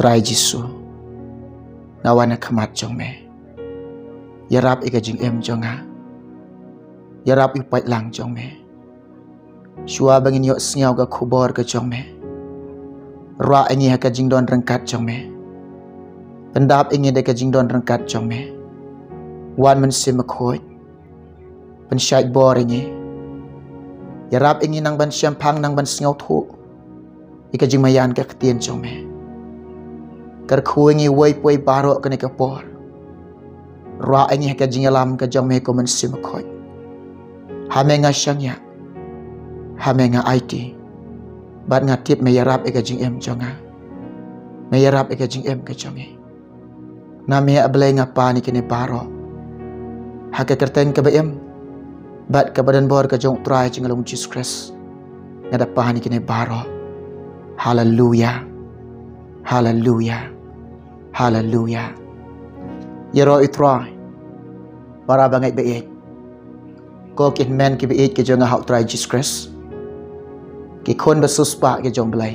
trai Jisu nawana khamat jong me yarap ika jing em jonga yarap ipai lang jong me shua bangin yo sngau ga khubor ka jong me ra ingi ha ka jing don rangkat jong me pendap ingi de ka jing don rangkat jong me wan man sim khoi pen shai bor ingi yarap ingi nang ban syampang nang ban sngau thu ika jing mayan ka ktien jong me kar khuingi wei poi baro ka ne ka por ra ingi ha ka jing alam ka jong me ko man sim khoi hamenga syangya hamenga IT bat ngatip me yarap ika jing em jonga me yarap ika jing em ka jonge na me ablay ngapa ni kini baro haka kerteng ka em bat ka badan bor ka jong try jing along Jesus Christ ngada pa ni kini baro hallelujah hallelujah hallelujah yero itry para bangai be ko kin men ki be ki jonga hau try Jesus Christ ki khôn ba suspa ki jong blai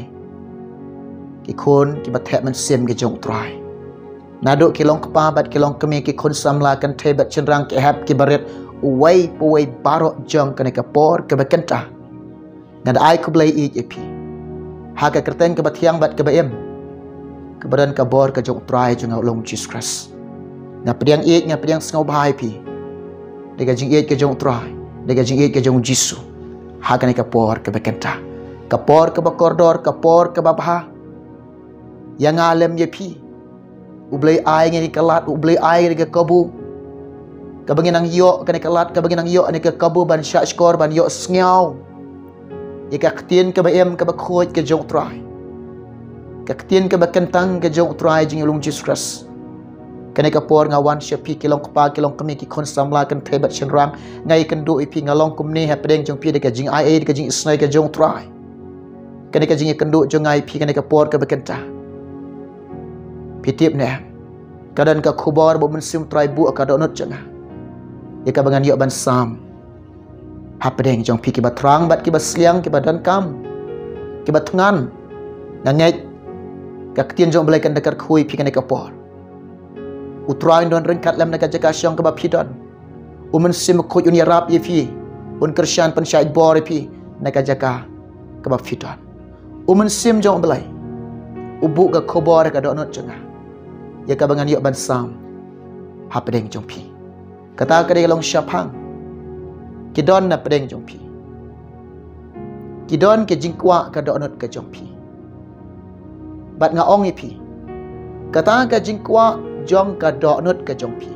ki khôn ki ba the man sim ki jong try na do ki long kpa bat ki long kemi ki khôn samla kan the bat chenrang ki hap ki baret uwai puwai baro jong kan ka por ka ba kenta ngad ai ku blai i epi ha ka kerteng ka ba thiang bat ka ba em ka badan ka bor ka jong try jong long Jesus Christ na pediang i nga pediang sngau bahai pi dega jing i ka jong try dega jing i ka jong Jisu ha ka ka por ka ba kenta kapor ke bakordor kapor ke babha yang alam ye pi ublai ai ngi kalat ublai ai ke kabu ka bangin ang yo ka ne kalat ka bangin ang yo ne ke kabu ban sha skor ban yo sngau ye ka ktien ke ba em ke ba khoj ke jong trai ka ktien ke ba kentang ke jong trai jing long Jesus Christ ka ne ka por ngawan sha pi kilong kpa kilong kami ki khon samla kan thebat chenrang ngai kan do ipi ngalong kumni ha pedeng jong pi de ka jing ai de ka jing snai ka jong trai kani ka jingi kenduk jongai pi kani ka por ka bekenta pitip ne kadan ka khubor bo men sim trai bu ka donot janga ya ka bangan yo ban sam hapdeng jong pi ki batrang bat ki basliang ki badan kam ki batngan ngangai ka ktien jong belai kan dekar khui pi kani ka por utrain don rengkat lam na ka jaka syong ka ba pidon umen sim khu yun yarap ye pi un kersyan pen syait bor pi na ka jaka ka ba pidon umen sim jong belai ubu ka khobor ka donot janga ya ka bangan yo ban sam hapdeng jong pi kata ka de long syapang kidon na pedeng jong pi kidon ke jingkwa ka donot ka jong pi bat nga ong pi kata ka jingkwa jong ka donot ka jong pi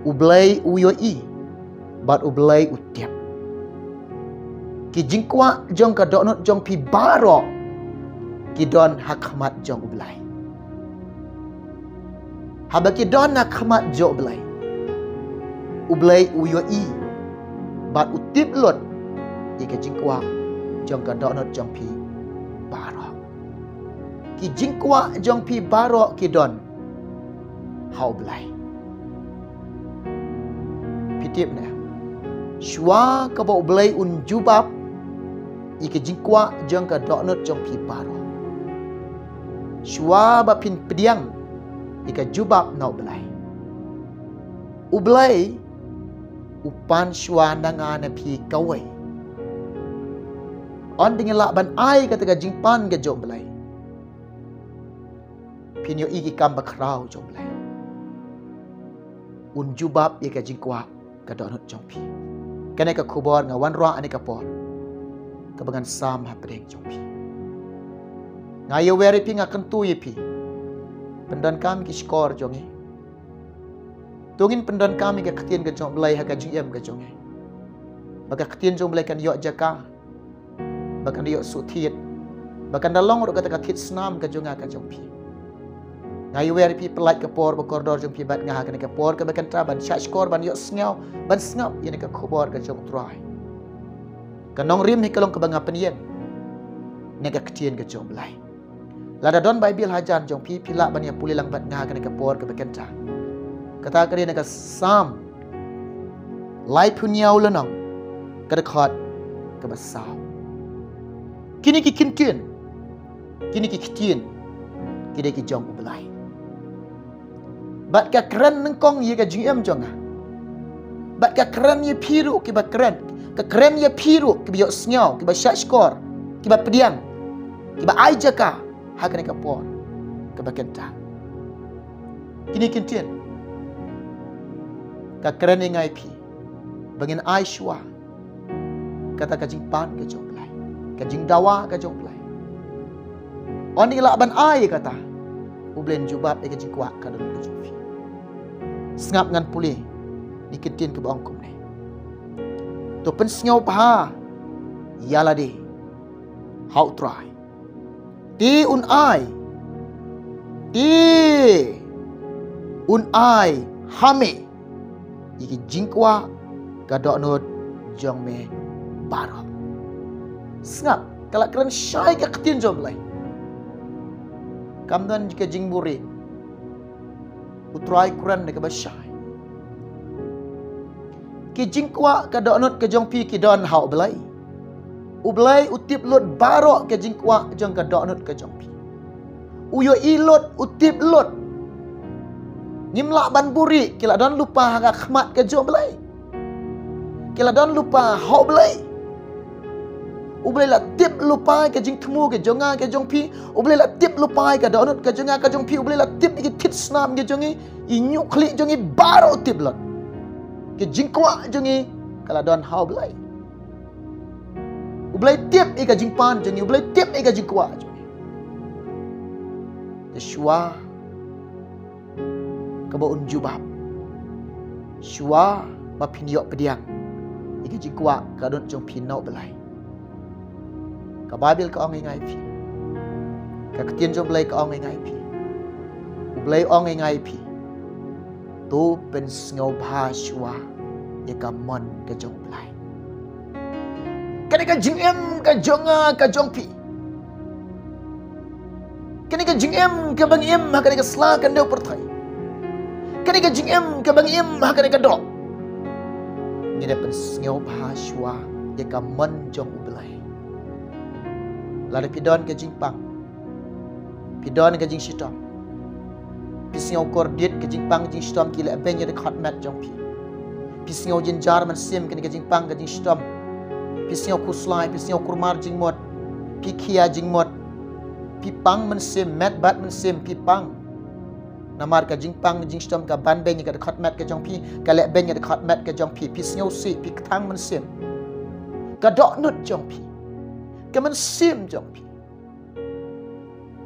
ublai uyo i bat ublai utiap ki jingkwa jong ka donot jong pi baro ki don hakmat jong ublai haba ki don hakmat jong ublai uyo i bat utip lot i ka jingkwa jong ka donot jong pi baro ki jingkwa jong pi baro ki don hau blai pitip na shwa ka ba ublai un jubab ike jingkwa jong ka donot jong pi baro shwa ba pin pediang ika jubab nau belai ublai upan shwa nanga na pi kawai on dingela ban ai ka taga jingpan ga jong belai pin yo iki kam bakrau jong belai un jubab ika jingkwa ka donot jong pi kana ka khubor nga wan ra ani ka por kabangan sam hapdeng jong pi ngayo weri pi nga kentu ye pi pendan kami ki skor jongi tungin pendan kami ka ktien ka jong belai ha ka jing em ka jongi baka ktien jong belai kan yo jaka bakan yo sutiet bakan dalong ro ka thit snam ka jonga ka jong pi ngayo weri pi pelai ka por bakordor jong pi bat nga ha ka por ka bakan tra ban sha skor ban yo sngau ban sngap ye ka khobor ka jong trai kanong rim ni kalong kabanga penien nega ktien ke jong belai lada don bible hajan jong pi pila bania pulilang bat nga ka por ka bekenta kata ka nega sam lai punyau lenang ka khot ka basau kini ki kin kini ki ktien Kita ki jong ubelai. Bat ka keren nengkong ye ka jing em jonga. Bat ka keren ye piru ki ba keren. Ka keren ye piru ki ba snyau, ki ba syak skor, ki ba pediang, ki ba ai jaka ha ka por. Ka ba kenta. Kini kintien. Ka keren ye ngai pi. Bangin ai shua. Kata ka jing pan ka jong belai. Ka jing dawa ka jong belai. On ni lak ban ai kata. Ublen jubab e ka jing kuat ka dun ka jong pi. Sengap ngan pulih ni ketin ke bangkum ni. Tu pen sengau paha. Yala de. How try. Ti un ai. Ti un ai hame. Iki jingkwa kadok nut jong me baro. Sengap kalau keren syai ke ketin jom lai. Kamdan jika jingburi. Utrai Quran dekat basyai. Ki jingkwa ka donut ke jong pi ki don hau belai. Ublai utip lot barok ke jingkwa jong ka donut ke jong pi. Uyo ilot utip lot. Nyimlak ban buri kila don lupa hak khmat ke jong belai. Kila don lupa hau belai. Ublai la tip lupa ke jing temu ke jonga ke jong pi. Ublai la tip lupa ke donut ke jonga ke jong pi. Ublai la tip ke tit snam ke jongi. Inyuk klik jongi baru tip lot. Ke jing kwa jongi kala don hau belai. Ublai tip ke jing pan jongi. Ublai tip ke jing kwa jongi. Ke shua ke ba unjubab. Shua ba pinyok pediang. Ke jing kwa ka don jong pi nau belai. Ka Bible ka ong ngai pi. Ka ketien jom belai ka ong ngai pi. Belai ong ngai pi. Tu pen sngau bha shua ye ka mon ka jong belai. Kani ka jing em ka jonga ka jong pi. Kani ka jing em ka bang em ha kani ka sla kan deu perthai. Kani ka jing em ka bang em ha kani ka dok. Ni de pen sngau bha shua ye ka mon jong belai. Lada pidon ke jingpang. Pidon ke jing sitom. Pisngau kordit ke jingpang jing sitom kila benye de khatmat jong pi. Pisngau jinjar man sim ke jingpang ke jing sitom. Pisngau kuslai, pisngau kurmar jing mod. Pikia jing mod. Pipang man sim, mat bat man sim pipang. Namar ke jingpang jing sitom ka ban benye ke de khatmat ke jong pi, ka lek benye de khatmat ke jong pi. Pisngau si piktang man sim. Ka dok nut jong pi. Kemen sim jong pi.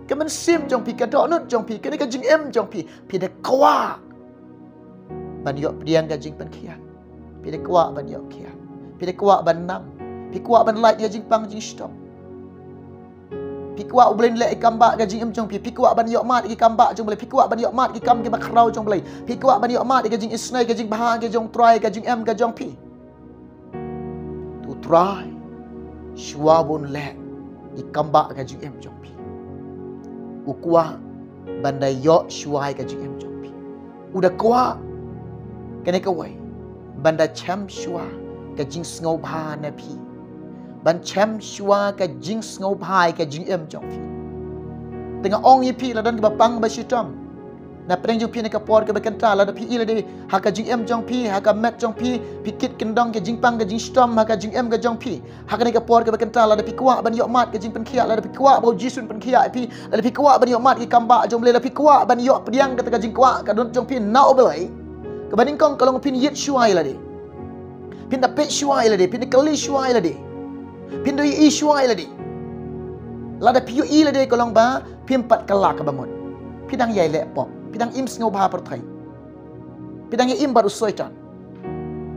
Kemen sim jong pi. Kadok nut jong pi. Kena ka jing em jong pi. Pi de kwa. Ban yok pediang ka jing pen kian. Pi de kwa ban yok kian. Pi de kwa ban nam. Pi kwa ban light ya jing pang jing stop. Pi kwa ublen le ikamba ka jing em jong pi. Pi kwa ban yok mat ki kamba jong boleh. Pi kwa ban yok mat ki kam ki bakrau jong boleh. Pi kwa ban yok mat ka jing isnai ka jing baha ka jong try ka jing em ka jong pi. Tu try. Shua bun le ikamba ka jing em jong pi. Ukwa bandai yo shua ka jing em jong pi. Udah kwa kene ka wai banda cham shua ka jing sngo bha na pi. Ban cham shua ka jing sngo bha ka jing em jong pi. Tengah ong yi pi la dan ba pang ba shitam. Na preng jong pi ne ka por ka ba kenta la da pi ila de ha ka jing em jong pi ha ka met jong pi pikit kendong ka jing pang ka jing stom ha ka jing em ka jong pi ha ka ne ka por ka ba kenta la da pi kwa ban yo mat ka jing pen khia la da pi kwa ba jisun pen khia pi la da pi kwa ban yo mat ki kamba jong le la pi kwa ban yo pediang ka jing kwa ka don jong pi nau belai ka baning kong kalong pin yit shuai la de pin da pe shuai la de pin kali shuai la de pin do yi shuai la de la da pi yo i la de kalong ba pin pat kala ka bamon pidang yai le pop pidang im sngau bha perthai pidang im baru soitan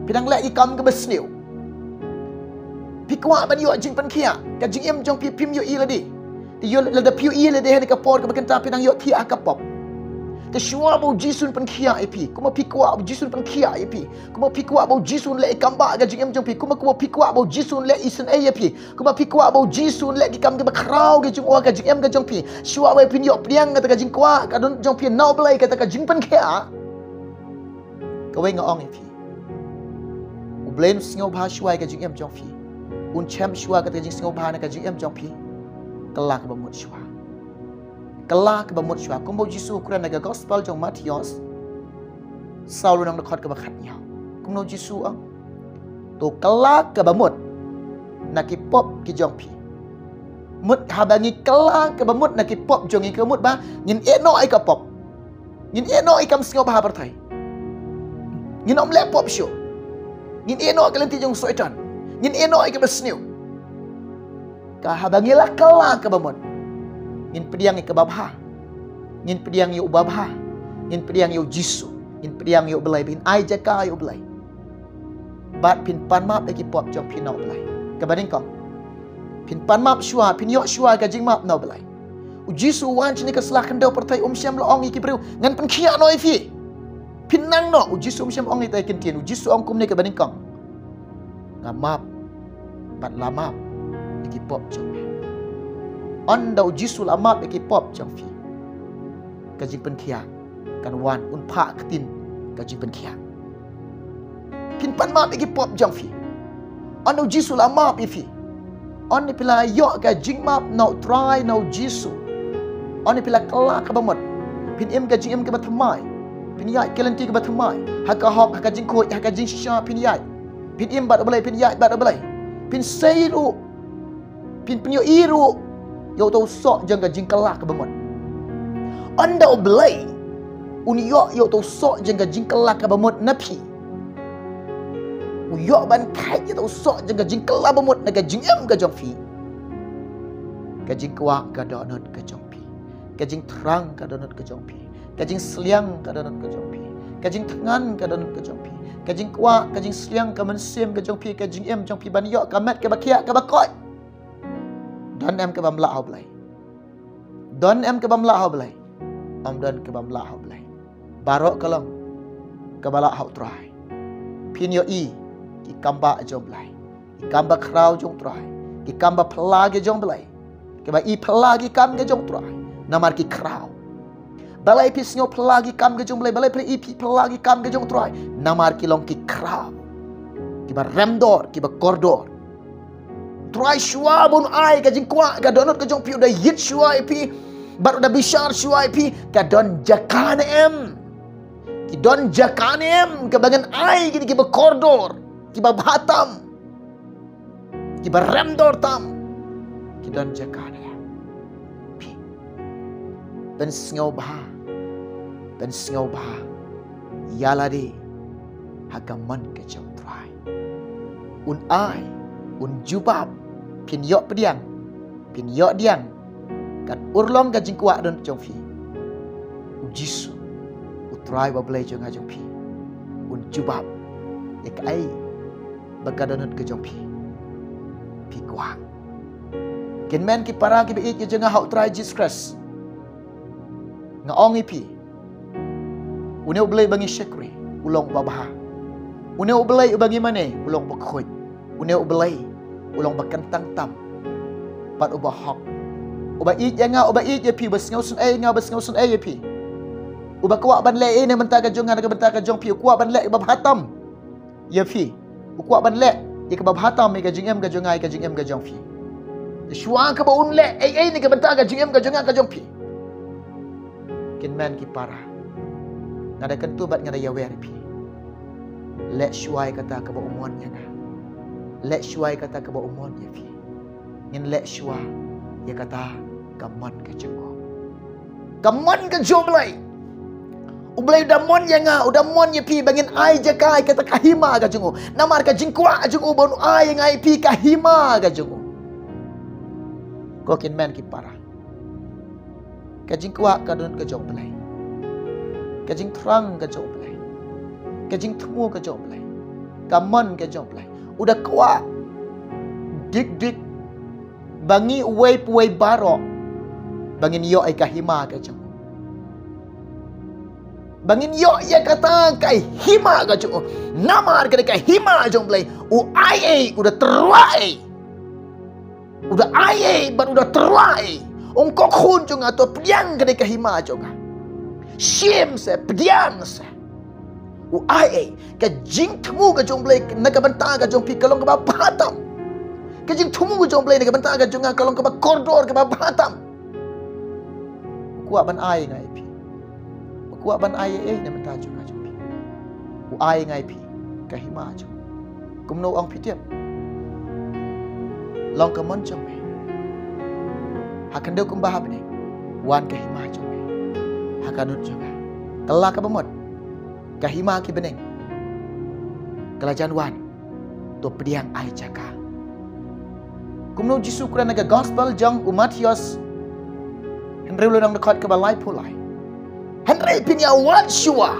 pidang le ikam ke besniu pikwa ban yo jing pan khia ka jing im jong pi pim yo i la di yo la da pi yo i la de he ka por ka kenta pidang yo thi ka pop te shua bo jisun pan khia ip kuma pikwa bo jisun pan khia ip kuma pikwa bo jisun le ikam ba ka jing im jong pi kuma pikwa bo jisun le isen e ip kuma pikwa bo jisun le ikam ke bakrau ke jing wa ka jing im ka jong pi shua bo pin yo priang ka jing kwa ka don jong pi nau blai ka jing pan khia ka wei nga ong ip Ublen singau bha shua ka jing em jong pi un chem shua ka jing singau bha na ka jing em jong pi kelak ba mut shua Kelah ke bamut syua. Kumbo Jisu Quran naga gospel jong Matius. Sau lu nang dekat ke bakat nyau. Kumno Jisu ang. Tu kelah ke bamut. Nak pop ki jong pi. Mut habangi kelah ke bamut nak pop jong ke mut ba. Ngin eno ai ka pop. Ngin eno ai kam singo ba bertai. Ngin om le pop show. Ngin eno ka lenti jong soitan. Ngin eno ai ka besniu. Ka habangilah kelah ke bamut. Ngin pediang ke babha. Ngin pediang yu babha. Ngin pediang yu Jisu. Ngin pediang yu belai bin ai jaka yu belai. Bat pin pan map lagi pop jong pin nau belai. Kabading kong. Pin pan map syua, pin yok syua ka jing map nau belai. U Jisu wan chini ka selah kendau pertai syam lo ong iki bru ngan pen khia no ifi. Pin nang no u Jisu syam ong itai kentien u Jisu ong kum ni kabading kong. Nga map bat la map lagi pop jong. Anda Jisu amat bagi pop jang fi. Kaji penkia kan wan unpa ketin kaji penkia. Pin pan mat bagi pop jang fi. Anda Jisu amat fi. Anda pila yok ka jing map no try no Jisu. Anda pila kelak ka bamot. Pin em ka jing em ka batmai. Pin yai kelenti ka batmai. Haka hok haka jing ko haka jing sha pin yai. Pin em bat belai pin yai bat belai. Pin seiru. Pin penyo iru. Yo tau sok jang ka jing kelak ke bamot. Anda belai unyo yo tau sok jang ka jing kelak ke bamot napi. Uyo ban kai yo tau sok jang ka jing kelak bamot na ka jing em ka jong fi. Ka jing kwa ka donut ka jong pi. Ka jing terang ka donut ka jong pi. Ka jing seliang ka donut ka jong pi. Ka jing tangan ka donut ka jong pi. Ka jing kwa ka jing seliang ka mensim ka jong pi ka jing em jong pi ban yo ka mat ka bakia ka bakoi. Don em ke bam la hau belai. Don em ke bam la hau belai. Om don ke bam la hau belai. Barok kalong ke bala hau try. Pin yo i ki kamba jong belai. Ki kamba krau jong try. Ki kamba pelagi jong belai. Ke ba i pelagi kam ke jong try. Namar ki krau. Balai pis nyo pelagi kam ke jong belai. Balai pre i pi pelagi kam ke jong try. Namar ki long ki krau. Ki ba remdor, ki ba kordor. Try shua bun ai ka jing kwa ka donut ka jong pi udah yit shua pi baru udah bishar shua pi ka don jakane em ki don jakane em ka bangan ai gini ki ba kordor ki ba batam ki ba remdor tam ki don jakane pi ben sngo ba yala de hagaman ka jong try un ai un jubab pin yok pediang pin yok diang kat urlong ka jing kwa don jong fi u Jisu u try ba blai jong jong pi un jubab ek ai bagadonut ka jong pi kwa ken men ki para ki be ik jong hau try Jesus Christ nga ong pi une blai bangi shekri ulong babah une blai bangi mane ulong bakhoi une blai ulong bakantang tam pat ubah hok ubah i janga ubah i je pi besngau sun ai nga besngau sun ai pi ubah kwa ban le ne mentaka jongan ka mentaka jong pi kwa ban le ubah hatam ye pi kwa ban le ye ka bab hatam me ka jing em ka jongai ka jing em ka jong pi shwa ka ba un le ai ne ka mentaka jing em ka jonga ka jong pi kin man ki para ngada kan tu bat ngada ya wer pi le shwa kata ka ba umon nya na lek shua kata ke ba umon ya fi ngin lek shua ya kata gamon ke jengo gamon ke joblai ublai damon ya nga udamon ya pi bangin ai jaka kata kahima ke jengo namar ke jingkwa jengo bonu ai ngai pi kahima ke jengo kokin men ki para ke jingkwa ka don ke joblai ke jing trang ke joblai ke jing tmu ke joblai gamon ke joblai udah kuat dik bangi uwei baro bangin yo ai kahima ka jong bangin yo ya kata kai hima ka jong namar ka kai hima jong play u ai udah teruai udah ai baru udah teruai ongko khun jong atau pediang ka kai hima jong shim se pediang se u ai ka jing thumu ka jong blai na ka banta ka jong pi kalong ka ba patam ka jing thumu ka jong blai na ka banta ka jong kalong ka ba kordor ka ba patam kuat ban ai ngai pi kuat ban ai ne menta chung ka chung pi u ai ngai pi ka hima chung kum no ong pi tiap long ka mon chung me hakan deu kum bah ne wan ka hima chung me hakanut chung kala ka bamot ka hima ki beneng kelajan wan to pediang ai jaka kumno Jisu kurang naga gospel jang Matius Henry ulang dekat ke balai pulai Henry pinya wan shua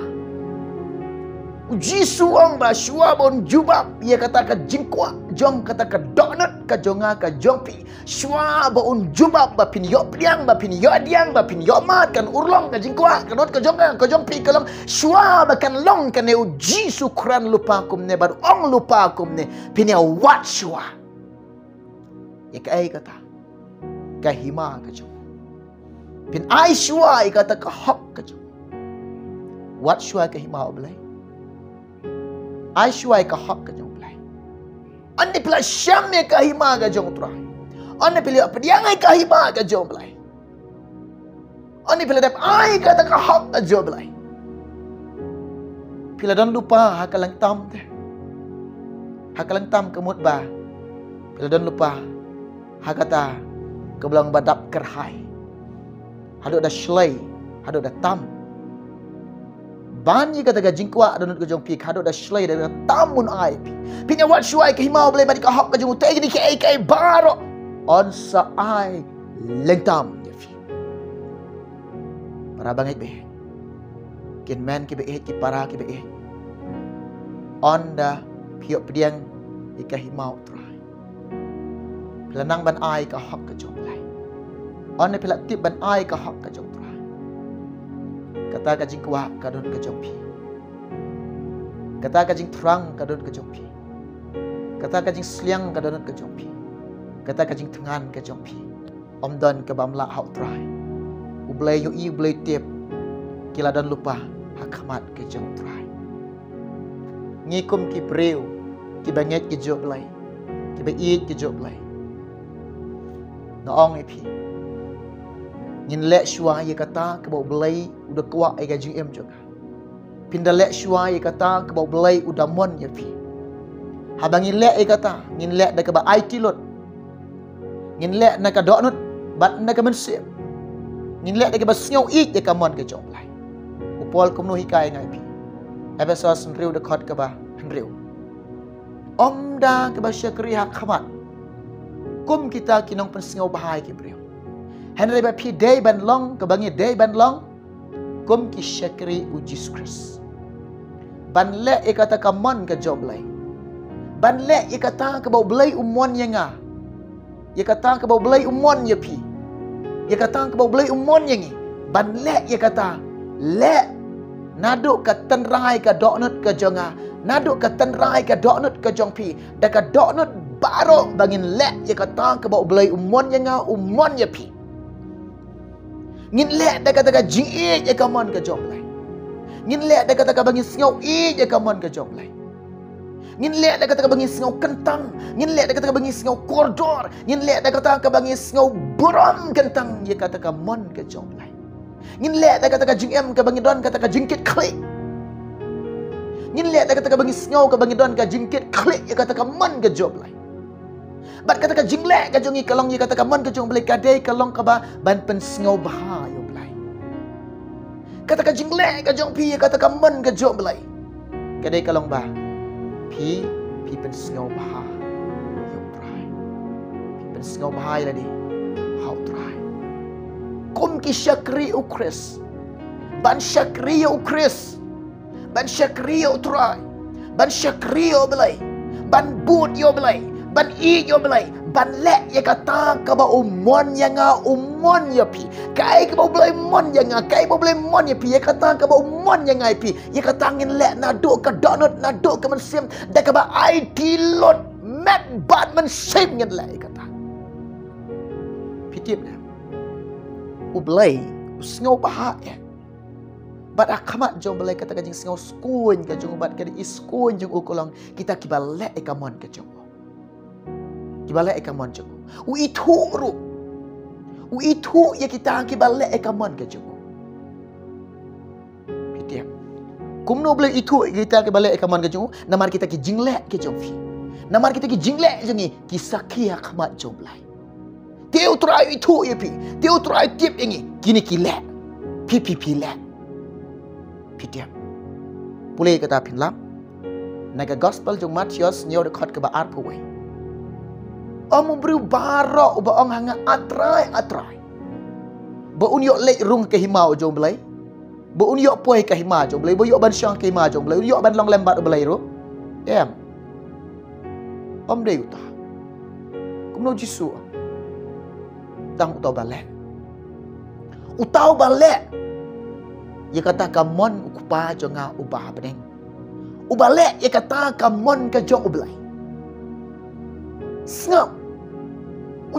Jisu ang ba shua bon jubab ia kata ka jingkwa jong kata ka donut ka jonga ka jongpi shua bon jubab ba pinyo pediang ba pinyo diang ba pinyo mat kan urlong ka jingkwa ka dot ka jonga ka jongpi kalong shua ba kan long kan ne Jisu kurang lupa kum ne bar ong lupa kum ne pinya wat shua ya ka ai kata ka hima ka jong pin ai shua ai kata ka hok ka jong wat shua ka hima oblai ai shua ka hok ka jong oblai ande pila syam me ka hima ka jong trai ande pila pediang ai ka hima ka jong oblai ande pila dap ai kata ka hok ka jong oblai pila dan lupa hakalang tam te hakalang tam kemut ba pila dan lupa hakata kebelang badap kerhai haduk dah shlai haduk dah tam ban ye kata ga jingkwa donut ke jong pi haduk dah shlai dah tamun ai pi pinya wat shuai ke himau boleh badi ka hok ke jong te ni ke ai baro on sa ai lengtam ye fi para bangai be kin man ki be ki para ki be onda piok pediang ika himau Pelanang ban ai ka hok ka jong lai. On pela tip ban ai ka hok ka jong tra. Kata ka jing kwa ka don ka jong pi. Kata ka jing terang ka don ka jong pi. Kata ka jing sliang ka don ka jong pi. Kata ka jing tengan ka jong pi. Om don ka bamla hok tra. Ublay yu i ublay tip. Kila don lupa hakamat ka jong tra. Ngikum ki breu ki banget ki jog lai. Ki ba eat ki jog lai. Naong ipi ngin lek shua ye kata ke bau belai udah kuat ai gajing em juga pindah lek shua ye kata ke bau belai udah mon ye pi habang ngin lek ye kata ngin lek dak ba IT lot ngin lek nak dok nut bat nak mensip ngin lek dak ba sngau ik ye kamon ke jong lai upol kumno hikai ngai pi episode senriu dekat ke ba henriu omda ke ba syakri hak khamat kum kita kinong pensingau bahai ki brio Henry ba pi day ban long ke bangi day ban long kum ki syakri ujis Kris ban le e kata kamon ke job lai ban le e kata ke bau belai umon yang nga ye kata ke bau belai umon ye pi ye kata ke bau belai umon yang ban le ye kata le naduk ka tenrai ka doknut ke jonga naduk ka tenrai ka doknut ke jong pi da ka doknut baro bangin lek ye kata ke bau belai umon yang nga umon ye pi ngin lek da kata ka jing ye kamon ke jong lai ngin lek da kata ka bangin sngau ye kamon ke jong lai ngin lek da kata ka bangin sngau kentang ngin lek da kata ka bangin sngau kordor ngin lek da kata ka bangin sngau buram kentang ye kata ka mon ke jong lai ngin lek da kata ka jing em ka bangin don kata ka jingkit klik ngin lek da kata ka bangin sngau ka bangin don ka jingkit klik ye kata ka mon ke jong lai bat kata ka jinglek ka jongi kalong ye kata ka mon ka jong blai kadai kalong ka ba ban pen sngau bah yo blai kata ka jinglek ka jong pi ye kata ka mon ka jong blai kadai kalong ba pi pen sngau bah yo blai pi pen sngau bah la di how try kum ki syakri u Kris ban syakri u Kris ban syakri u try ban syakri u blai ban but yo blai ban i yo belai ban lek ye kata ka ba umon yang nga umon ye pi kai ka ba belai mon yang nga kai ba belai mon ye pi ye kata ka ba umon yang nga pi ye kata ngin lek na do ka donut na do ka mensim da ka ba IT lot mat bat mensim ngin lek kata pitip na u belai usngau bah ya bat akamat jong belai kata ka jing sngau skun ka jong bat ka di skun jong ukolong kita ki ba lek ka mon ka jong Kibalai ikan moncok. U itu ru. Itu ya kita ki balik ekaman ke jong. Pitiap. Kumno boleh itu kita ki balik ekaman ke jong, namar kita ki jinglek ke jong fi. Namar kita ki jinglek jong ki sakia khamat jong lai. Teu try itu ya pi. Teu try tip ini kini ki lek. Pi lek. Pitiap. Boleh kata pinlam. Naga gospel jong Matius nyo dekat ke ba arpawai. Om beri barok ba ong hanga atrai. Ba unyok lek rung ke himau jong belai. Ba unyok poi ke himau jong belai. Ba unyok ban syang ke himau jong belai. Unyok ban long lembat belai ro. Em. Om dei uta. Kumno Jisu. Tang utau balek. Utau balek. Ia kata kamon ukupa jonga ubah beneng. Ubalek ia kata kamon ke jong ublai. Snap.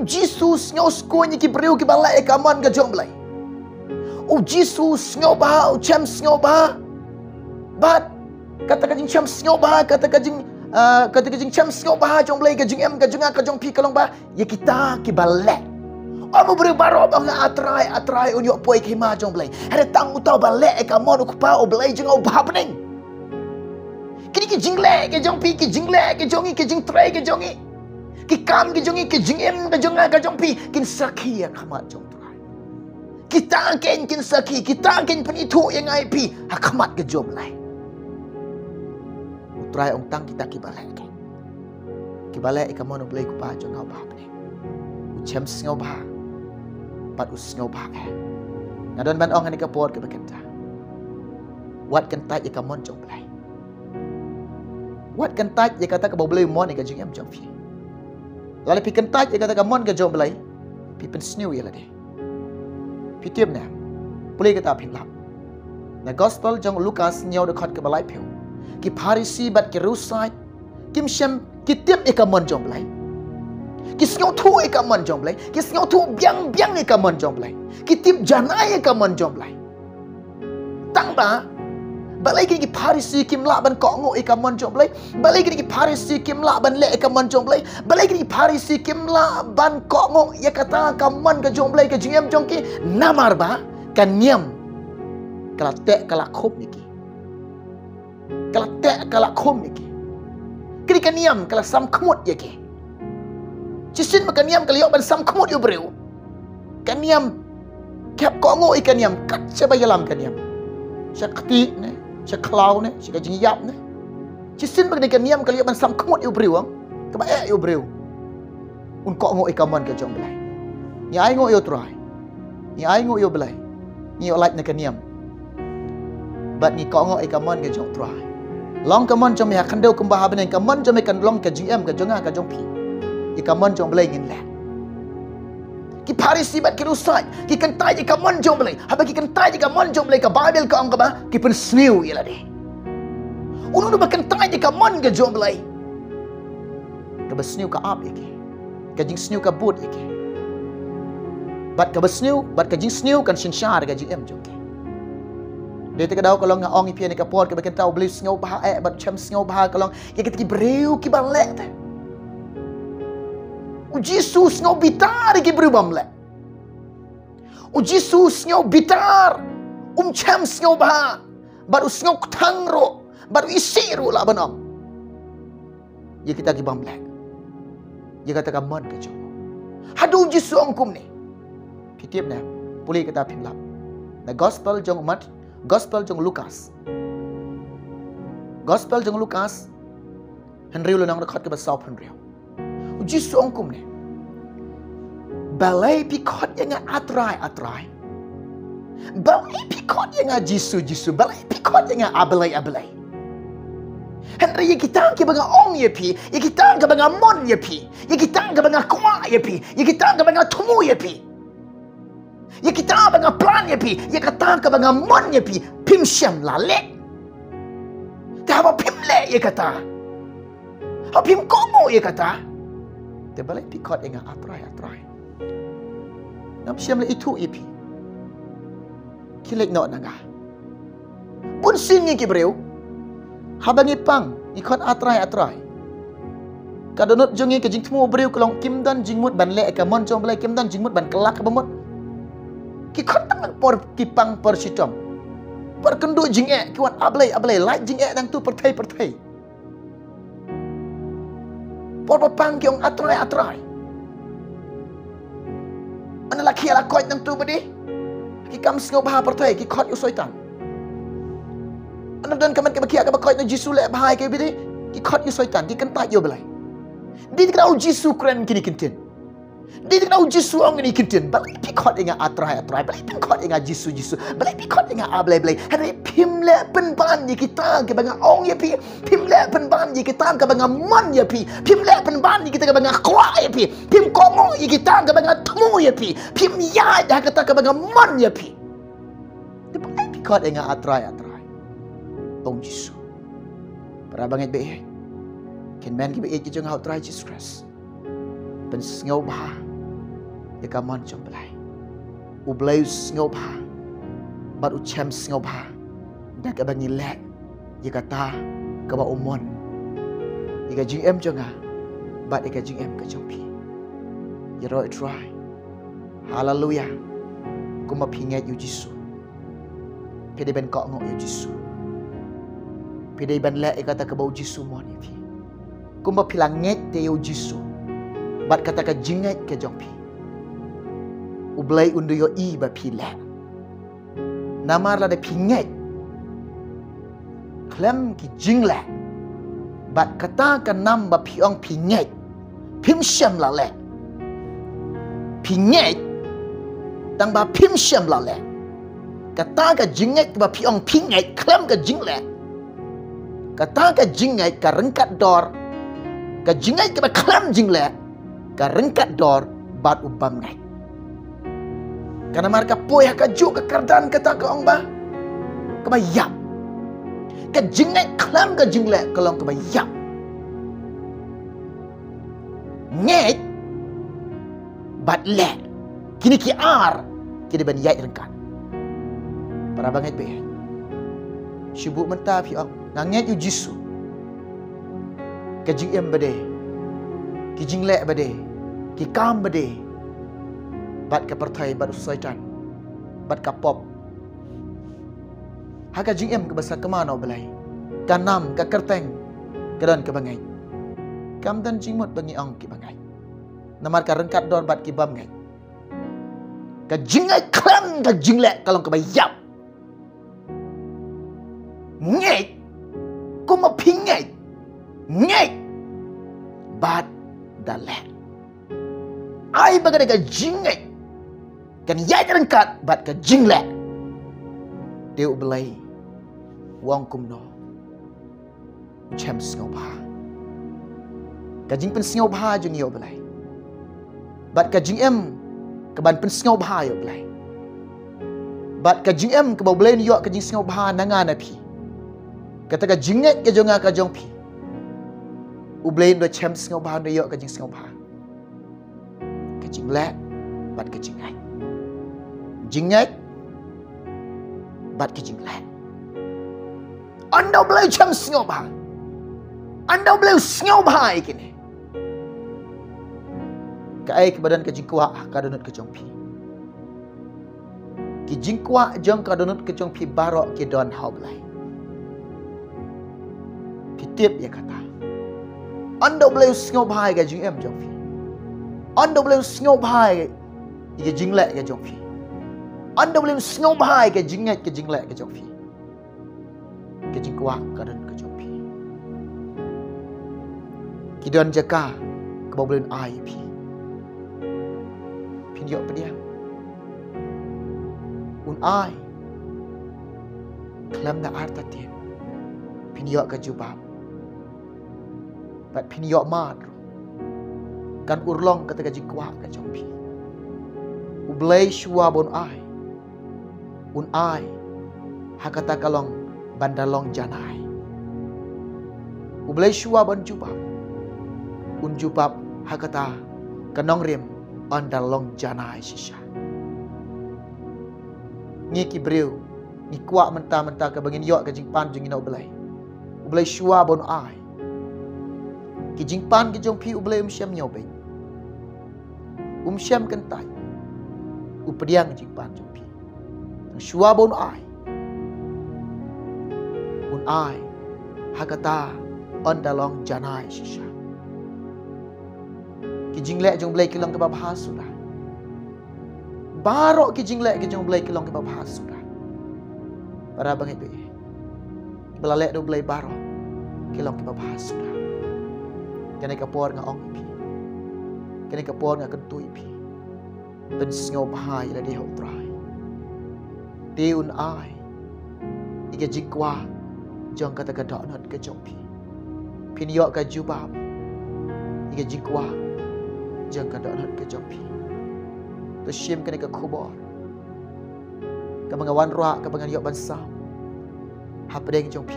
Jesus ngau skonya ki breu ki balek kamon ke jong blai. Jesus ngau ba cham ngau ba. But kata ka jing cham ngau ba kata ka jing cham ngau ba jong blai ka jing em ka jong pi kalong ba. Ia kita ki balek. Amu beri baro bang atrai unyok poi ki ma jong blai. Ada tang utau balek kamon ukupa ublai jong ubah beneng. Kini ki jingle ke jong pi ki jingle ke jongi ke jing trai ke jongi ki kam ke jongi ke jing em ke jonga ke jong pi kin saki yang khamat jong trai kita ken kin saki kita ken penitu yang ai pi hakmat ke jom lai utrai ong tang kita ki balai ke kamon blai ku pa jong ba ni uchem sngo ba pat usngo ba ngadon ban ong ani ka pot ke bekenta wat kan tai ke kamon jong blai Wat kentaj dia kata ke boleh mon ke jing em jong fi. Lalu pi kentaj dia kata ke mon ke jong belai. Pi pen snew ya lade. Pi tiap na. Boleh kata pin lap. Na gospel jong Lukas nyau dekat ke balai piu. Ki Parisi bat ki rusai. Kim syam ki tiap e ke mon jong belai. Ki snew tu e ke mon jong belai. Ki snew tu biang e ke mon jong belai. Ki tip janai e ke mon jong belai. Tang ba balai kini ki Parisi kim la ban kok ngo ikamon jong blai. Balai kini ki Parisi kim la ban le ikamon jong blai. Balai kini ki Parisi kim la ban kok ngo ya kata kamon ke jong blai ke jingem jong ki namar ba kan niam kala tek kala khop niki. Kala tek kala khom niki. Kini kan niam kala sam khmut ya ki. Cisin makan niam kala yok ban sam khmut yo breu. Kan niam kap kok ngo ikan niam kat seba yalam kan niam. Syakti ne Syaklau ne, syaka jingyap ne. Cisin bagi kan niam kali ban sam khmut yu breu ang. Keba yu breu. Un kok ngo ikamon ke jong belai. Ni ai ngo yu try. Ni ai ngo yu belai. Ni olat ne kan niam. Bat ni kok ngo ikamon ke jong try. Long kamon jong ya kandeu kembah beneng kamon jong kan long ke jingem ke jonga ke jong pi. Ikamon jong belai ngin le. Ki Parisi bat ki rusai, ki kentai ki kamon jong belai. Haba ki kentai ki kamon jong belai ka Bible ka ong ba, ki pen snew ila de. Unu ba kentai ki kamon ke jong belai. Ka ba snew ka up iki. Ka jing snew ka boot iki. Bat ka ba snew, bat ka jing snew kan sinshar ka jing em jong ki. Dia te ka daw kalong nga ong ipian ka pot ka ba kentau beli snew ba bat cham snew ba kalong ya kita ki breu ki balek te. O Jesus ngau bitar ki berubam le. O Jesus ngau bitar cham ngau ba. Baru ngau tangro, baru isiru la banam. Ya kita ki bam le. Ya kata ka mon ke jong. Hadu Jesus angkum ni. Pitiap na, boleh kita pinlap. Na gospel jong mat, gospel jong Lukas. Gospel jong Lukas. Henry lu nang dekat ke basau Henry. Jesus angkum ni. Balai pikot yang atrai. Balai pikot yang jisu. Balai pikot yang abalai. Henry kita ke banga ong ye pi, ye kita ke banga mon ye pi, ye kita ke banga kwa ye pi, ye kita ke banga tumu ye pi. Ye kita banga plan ye pi, ye kata ke banga mon ye pi, pim syam la le. Ta ba pim le ye kata. Ha pim kongo ye kata. Te balai pikot yang atrai. Nam syam le itu ye pi. Kilek no naga. Pun singi ki breu. Habangi pang ikon atrai. Kadonot jongi ke jing tmu breu kelong kimdan jingmut ban le ka mon jong blai kimdan jingmut ban kelak ka bamot ki khotang por kipang por sitom por kendu jingek ki wan ablai lai jingek nang tu perthai por papang ki ong atrai ana laki ala koi nang tu bedi ki kam sngo bah perthai ki khot yu soitan ana dan kaman ke bakia ka bakoi na jisu le bahai ke bedi ki khot yu soitan ki kan ta yo belai di tikau jisu kren kini kintin di tikau jisu ong ni kintin balai pi khot inga atrai balai pi khot inga jisu balai pi khot inga ablai hari pim le pen ban ni kita ke banga ong ya pi pim le pen ban ni kita ke banga man ya pi pim le pen ban ni kita ke banga kwa ya pi pim kongo ni kita ke banga tmu ya pi pim ya dah kata ke banga man ya pi di balai pi khot inga atrai ong jisu para banget be ken men ki be ki jong hau try Jesus Christ pen ngau ba ya ka mon chom blai u blai ngau ba bat u chem ngau ba da ka bangi le ya ka ta ka ba umon ya ka jing em jonga bat ya ka jing em ka jong pi ya roi try hallelujah kuma pinget yu jisu pede ben ko ngok yu jisu pede ben le ya kata ka bau jisu mon ya pi kumba pilanget te yu jisu bat kata ka jinget ke jongpi ublai undu yo i ba pile namar la de pinget klem ki jingle bat kata ka nam ba piong pinget pim syam la le pinget tang ba pim syam la le kata ka jinget ba piong pinget klem ka jingle kata ka jinget ka rengkat dor ka jingai ka klem jingle ka rengkat dor bat ubam ngai kana mar ka poy ka ju ka kardan kata ka ong ba ka ba yap ka jingai klem ka jingle kalong ka ba yap ngai bat le kini ki ar kini ban yai rengkat para banget be sibuk mentah pi ong nganget yu jisu ke jing em bade ki jing le bade ki kam bade bat ka perthai bat usaitan bat ka pop ha ka jing em ke basa ke mana belai ka nam ka kerteng ke dan ke bangai kam dan jing mot bangi ong ki bangai namar ka rengkat dor bat ki bam ngai ka jing ai klam ka jing le kalong ke bayap ngai ko ma pingai ngai bat dale ai bagada ka jingai kan yai rengkat bat ka jingle deu belai wong kumno chem sngo ba ka jing pen sngo ba jung yo belai bat ka jing em ka ban pen sngo ba yo belai bat ka jing em ka boleh yo ka jing sngo ba nanga na pi kata ka jinget ka jonga ka jong pi ublain do chem sngo ba do yo ka jing sngo ba ka jing le bat ka jing ai jinget bat ka jing le anda boleh chem sngo ba anda boleh sngo ba ikini ka ai ke badan ka jing kwa ka donut ka jong pi ki jing kwa jong ka donut ka jong pi baro ke don hau blai tip ya kata anda boleh sngo bhai ga jing em jong phi anda boleh sngo bhai ga jing le ga jong phi anda boleh sngo bhai ga jing ngai ga jing le ga jong phi ga jing kwa ka dan ga jong phi ki don jaka ka boleh ai phi phin yo pediang un ai klam na arta tin phin yo ka jubab bat pin yok mad kan urlong kata gaji kwa ka jong pi ublai shua bon ai un ai hakata kalong bandalong janai ublai shua bon jubab un jubab hakata kanong rim andalong janai shisha ni ki breu ni kwa mentah-mentah ka bangin yok ka jing pan jing ina ublai shua bon ai ki jing pan ki jong pi ublai syam nyobe syam kan tai upediang jing pan jong pi shua bon ai hakata on dalong janai shisha ki jingle jong blai kilong ke bahas sudah barok ki jingle ki jong blai kilong ke bahas sudah para bangai be belalek do blai barok kilong ke bahas sudah kene kapor nga ong pi kene kapor nga kentui pi ben sngo bahai la di ho trai tiun ai ike jikwa jong kata kata not ke jong pi pin yok ka jubab ike jikwa jong kata not ke jong pi to shim kene ka khubor ka bangawan roa ka bangan yok bansa hapdeng jong pi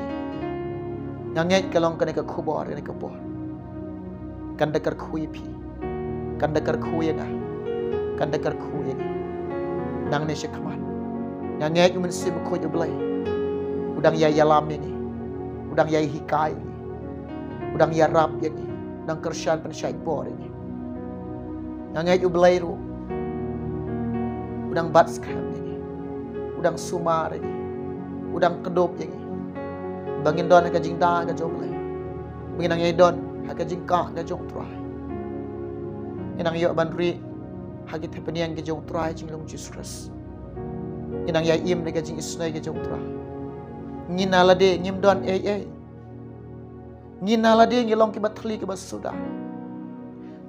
nganget kalong kene ka khubor kene ka por kan dekar khui pi kan dekar khui nga kan dekar khui nga nang ne shikman nganget yumen sim kho je blai udang ya yalam ini udang ya hikai ini udang ya rap ini nang kershan pen syait por ini nganget yu blai ru udang bat skam ini udang sumar ini udang kedop ini bangin don ka jingda ka joblai bangin nang don haka jingka ka jong try inang yo banri hagi thepenian ka jong try jinglong Jesus inang ya im ka jing isnai ka jong try nginalade ngim don nginalade ngilong ki bathli ki basuda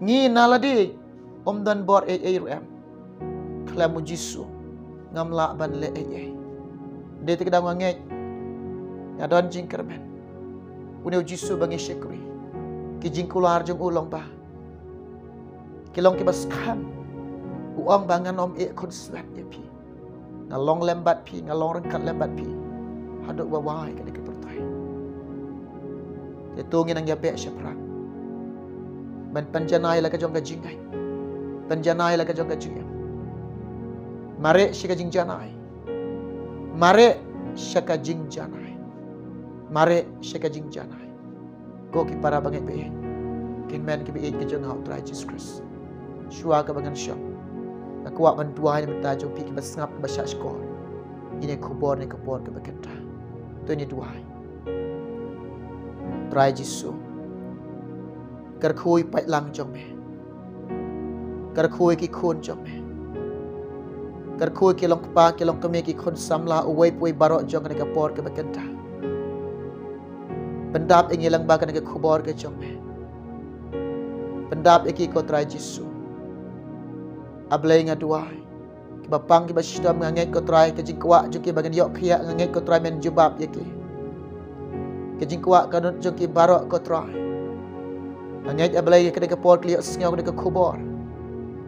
nginalade om don bor ram klamu jisu ngamla ban le de te kadang ngai ya don jing kermen uneu jisu bangi shekri ki jing kular jong ulong ba kilong ki baskam uang bangan om kon swat ye pi ngalong lembat pi ngalong rengkat lembat pi haduk bawai ka dik pertai te tungin ang yabe syapra ban panjanai la ka jong ka jingai panjanai la ka jong ka jingai mare shi ka jing janai mare shaka jing janai mare shaka jing janai ko ki para bangai be kin men ki be ki jong hau try Jesus Christ shua ka bangan syam akwa ban tuai ni menta jong pi ki basngap basha skor ini kubor ni kapor ke bakenta tu ni tuai try Jesus kar khui pai lang jong me kar khui ki khon jong me kar khui ki long pa ki long kami ki khon samla uwai pui barok jong ni kapor ke bakenta pendap ingi lang bakan ke kubor ke jong me pendap iki ko try Jesus ablay nga duai ki bapang ki basidam nganget ko try ke jingkwa juki bagan yok khia nganget ko try men jubab yaki ke jingkwa kanut juki barok ko try nganget ablay ke de por kliok sngau ke kubor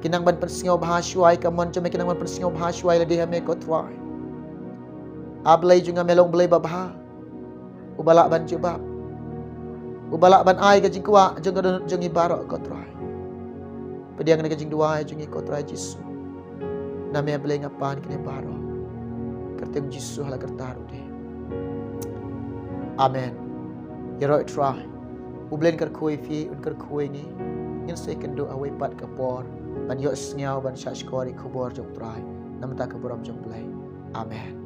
kinang ban persngau bahaswai kamon jome kinang ban persngau bahaswai la de me ko try ablay junga melong blay babha ubala ban jubab ubala ban ai ke jingkwa jung kanut jungi barok ko try pediang ke jing duai jungi ko try Jesus name ablay ngapan kini baro kertem Jesus hala kertaru de amen yero try ublen kar khoi fi un kar khoi ni in second do away pat kapor ban yo sngau ban shashkori khobor jong try namta kaboram jong blay amen